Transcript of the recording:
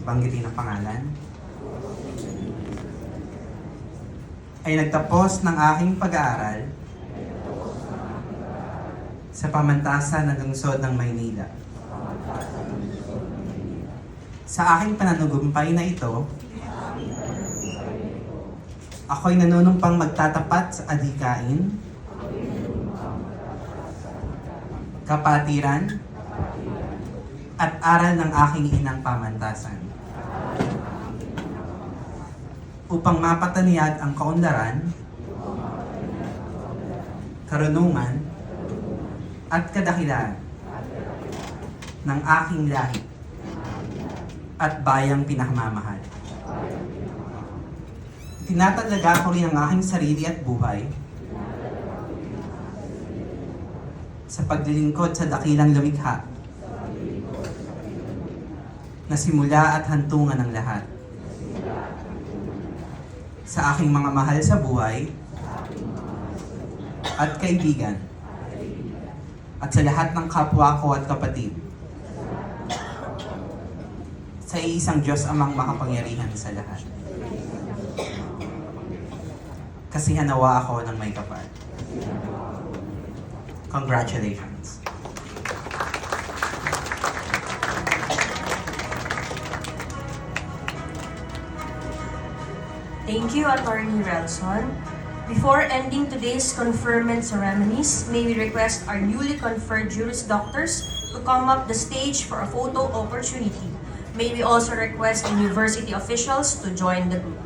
banggitin ang pangalan, ay nagtapos ng aking pag-aaral sa pamantasan ng lungsod ng Maynila. Sa aking pananagumpay na ito, ako'y nanunumpang magtatapat sa adhikain, kapatiran, at aral ng aking inang pamantasan upang mapataniyag ang kaunlaran, karunungan, at kadakilaan ng aking lahi at bayang pinakamamahal. Tinatalaga ko rin ang aking sarili at buhay sa paglilingkod sa dakilang lumikha na simula at hantungan ng lahat. Sa aking mga mahal sa buhay at kaibigan at sa lahat ng kapwa ko at kapatid. Sa iisang Diyos Amang makapangyarihan sa lahat. Kasihan nawa ako ng may kapal. Congratulations. Thank you, Attorney Relson. Before ending today's conferment ceremonies, may we request our newly conferred Juris Doctors to come up the stage for a photo opportunity. May we also request university officials to join the group.